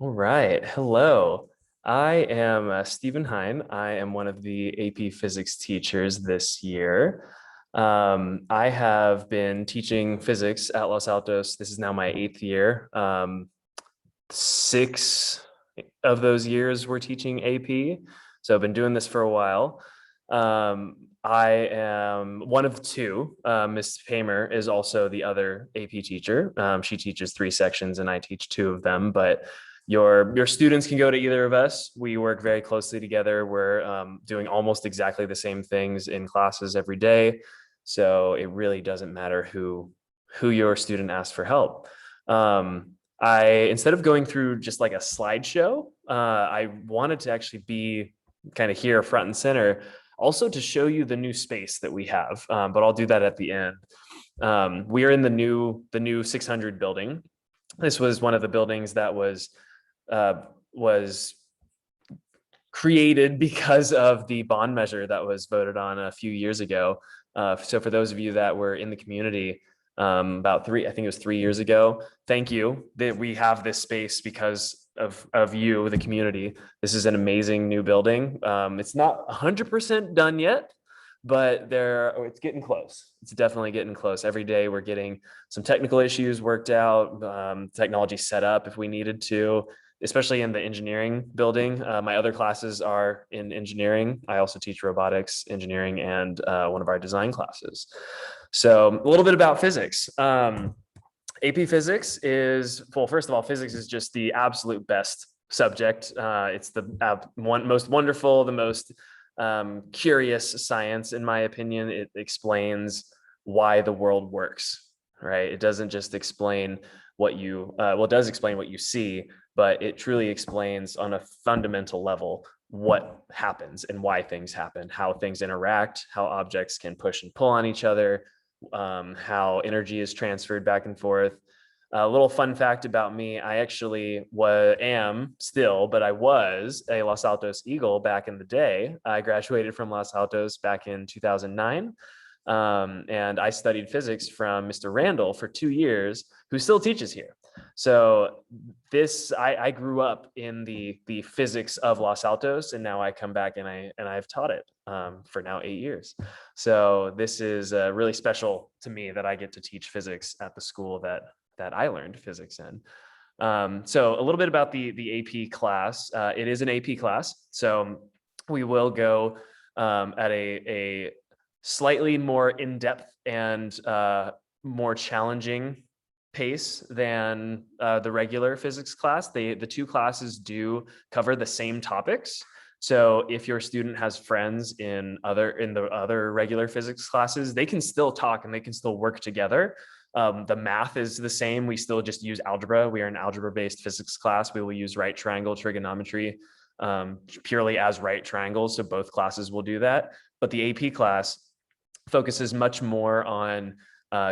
All right. Hello. I am Stephen Hine. I am one of the AP Physics teachers this year. I have been teaching physics at Los Altos. This is now my 8th year. 6 of those years were teaching AP. So I've been doing this for a while. I am one of two. Miss Paymer is also the other AP teacher. She teaches 3 sections and I teach 2 of them, but your students can go to either of us. We work very closely together. We're doing almost exactly the same things in classes every day. So it really doesn't matter who your student asks for help. Instead of going through just like a slideshow, I wanted to actually be kind of here front and center, also to show you the new space that we have, but I'll do that at the end. We are in the new 600 building. This was one of the buildings that was created because of the bond measure that was voted on a few years ago. So for those of you that were in the community, I think it was 3 years ago. Thank you that we have this space because of you, the community. This is an amazing new building. It's not 100% done yet, but it's getting close. It's definitely getting close. Every day we're getting some technical issues worked out, technology set up if we needed to, especially in the engineering building. My other classes are in engineering. I also teach robotics, engineering, and one of our design classes. So a little bit about physics. AP Physics is, well, first of all, physics is just the absolute best subject. It's the most wonderful, the most curious science, in my opinion. It explains why the world works, right? It doesn't just explain what it does explain what you see, but it truly explains on a fundamental level what happens and why things happen, how things interact, how objects can push and pull on each other, how energy is transferred back and forth. A little fun fact about me, I actually am still, but I was a Los Altos Eagle back in the day. I graduated from Los Altos back in 2009. And I studied physics from Mr. Randall for 2 years, who still teaches here. So I grew up in the physics of Los Altos, and now I come back and I've taught it for now 8 years. So this is really special to me that I get to teach physics at the school that I learned physics in. So a little bit about the AP class. It is an AP class, so we will go at a slightly more in-depth and more challenging pace than the regular physics class. The 2 classes do cover the same topics. So if your student has friends in the other regular physics classes, they can still talk and they can still work together. The math is the same. We still just use algebra. We are an algebra-based physics class. We will use right triangle trigonometry purely as right triangles. So both classes will do that. But the AP class focuses much more on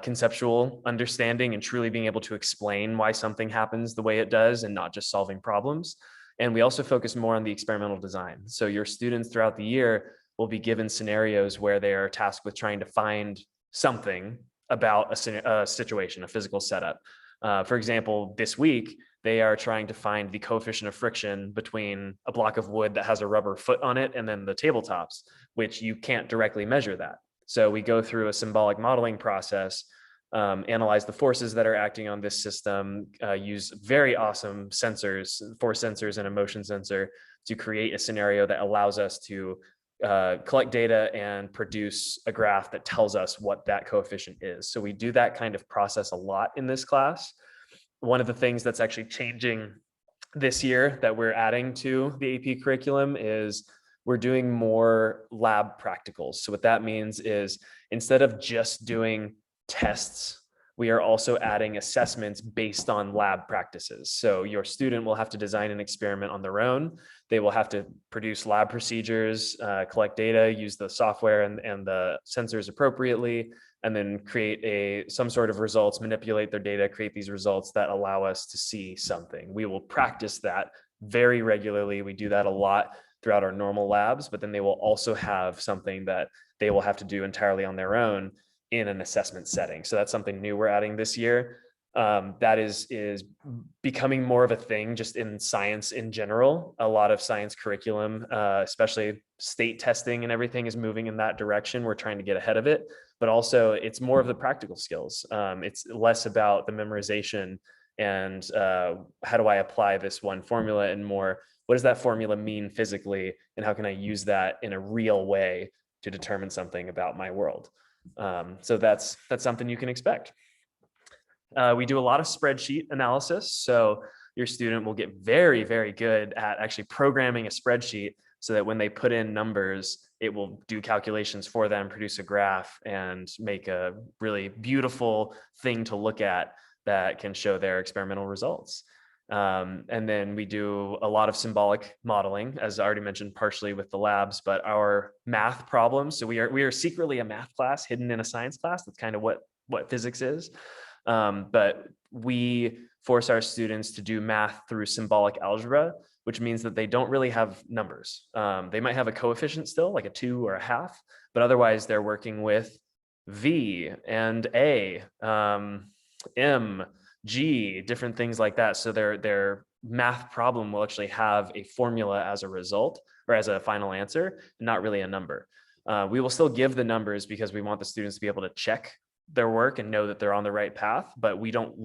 conceptual understanding and truly being able to explain why something happens the way it does and not just solving problems. And we also focus more on the experimental design. So your students throughout the year will be given scenarios where they are tasked with trying to find something about a situation, a physical setup. For example, this week, they are trying to find the coefficient of friction between a block of wood that has a rubber foot on it and then the tabletops, which you can't directly measure that. So we go through a symbolic modeling process, analyze the forces that are acting on this system, use very awesome sensors, force sensors and a motion sensor to create a scenario that allows us to collect data and produce a graph that tells us what that coefficient is. So we do that kind of process a lot in this class. One of the things that's actually changing this year that we're adding to the AP curriculum is we're doing more lab practicals. So what that means is instead of just doing tests, we are also adding assessments based on lab practices. So your student will have to design an experiment on their own. They will have to produce lab procedures, collect data, use the software and the sensors appropriately, and then create some sort of results, manipulate their data, create these results that allow us to see something. We will practice that very regularly. We do that a lot throughout our normal labs, but then they will also have something that they will have to do entirely on their own in an assessment setting. So that's something new we're adding this year. That is becoming more of a thing just in science in general. A lot of science curriculum, especially state testing and everything, is moving in that direction. We're trying to get ahead of it, but also it's more of the practical skills. It's less about the memorization and how do I apply this one formula, and more, what does that formula mean physically, and how can I use that in a real way to determine something about my world. So that's something you can expect. We do a lot of spreadsheet analysis. So your student will get very, very good at actually programming a spreadsheet so that when they put in numbers, it will do calculations for them, produce a graph, and make a really beautiful thing to look at that can show their experimental results. And then we do a lot of symbolic modeling, as I already mentioned, partially with the labs, but our math problems. So we are secretly a math class hidden in a science class. That's kind of what physics is. But we force our students to do math through symbolic algebra, which means that they don't really have numbers. They might have a coefficient still, like a 2 or a half, but otherwise they're working with V and A, M, G, different things like that. So their math problem will actually have a formula as a result, or as a final answer, not really a number. We will still give the numbers because we want the students to be able to check their work and know that they're on the right path, but we don't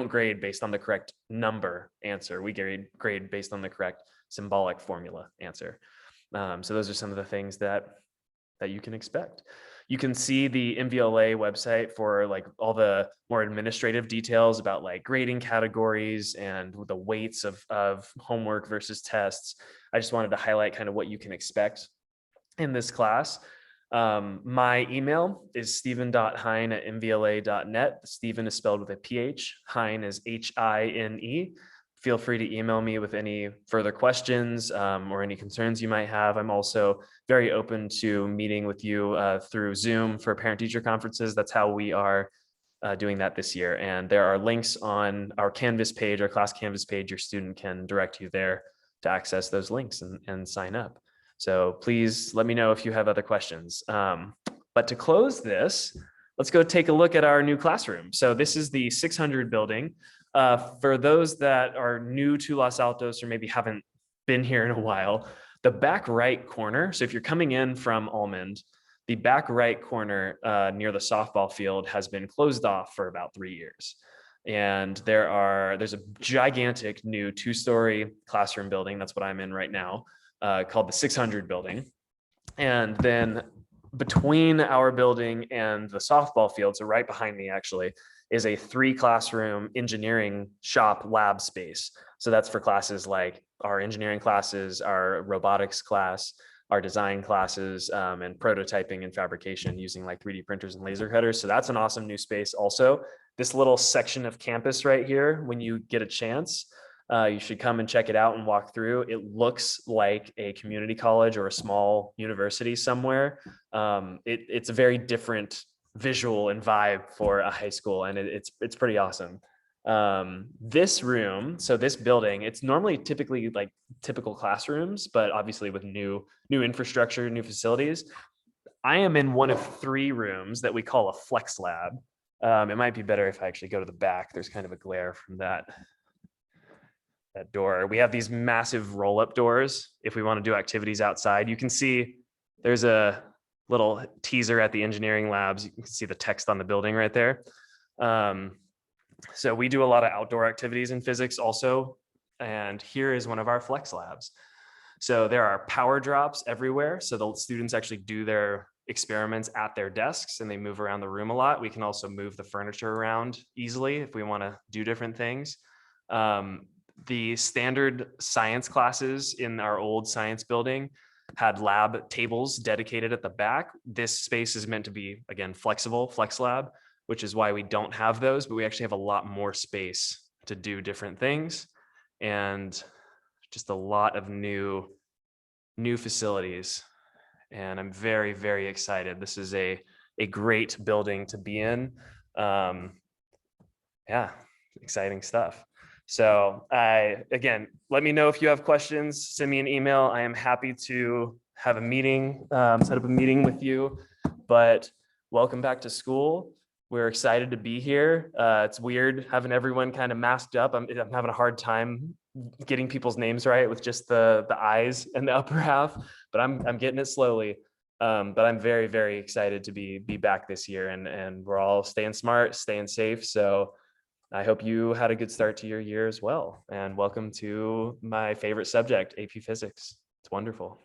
grade based on the correct number answer. We grade based on the correct symbolic formula answer. So those are some of the things that you can expect. You can see the MVLA website for like all the more administrative details about like grading categories and the weights of homework versus tests. I just wanted to highlight kind of what you can expect in this class. My email is steven.hein@mvla.net. Steven is spelled with a PH. Hein is HINE. Feel free to email me with any further questions or any concerns you might have. I'm also very open to meeting with you through Zoom for parent-teacher conferences. That's how we are doing that this year. And there are links on our Canvas page, our class Canvas page. Your student can direct you there to access those links and sign up. So please let me know if you have other questions. But to close this, let's go take a look at our new classroom. So this is the 600 building. For those that are new to Los Altos or maybe haven't been here in a while, the back right corner, so if you're coming in from Almond, the back right corner near the softball field has been closed off for about 3 years. And there's a gigantic new 2-story classroom building. That's what I'm in right now, called the 600 building. And then between our building and the softball field, so right behind me actually, is a 3-classroom engineering shop lab space. So that's for classes like our engineering classes, our robotics class, our design classes, and prototyping and fabrication using like 3D printers and laser cutters. So that's an awesome new space. Also, this little section of campus right here, when you get a chance, you should come and check it out and walk through. It looks like a community college or a small university somewhere. It's a very different visual and vibe for a high school, and it's pretty awesome. This room, so this building, it's normally typically like typical classrooms, but obviously with new infrastructure, new facilities. I am in one of 3 rooms that we call a flex lab. It might be better if I actually go to the back. There's kind of a glare from that door. We have these massive roll-up doors if we want to do activities outside. You can see there's a little teaser at the engineering labs. You can see the text on the building right there. So we do a lot of outdoor activities in physics also. And here is one of our flex labs. So there are power drops everywhere. So the students actually do their experiments at their desks and they move around the room a lot. We can also move the furniture around easily if we want to do different things. The standard science classes in our old science building had lab tables dedicated at the back. This space is meant to be, again, flexible, flex lab, which is why we don't have those, but we actually have a lot more space to do different things and just a lot of new facilities. And I'm very, very excited. This is a great building to be in. Yeah, exciting stuff. So again, let me know if you have questions, send me an email. I am happy to have a meeting, set up a meeting with you, but welcome back to school. We're excited to be here. It's weird having everyone kind of masked up. I'm having a hard time getting people's names right with just the eyes and the upper half, but I'm getting it slowly. But I'm very, very excited to be back this year, and we're all staying smart, staying safe. So I hope you had a good start to your year as well. And welcome to my favorite subject, AP Physics. It's wonderful.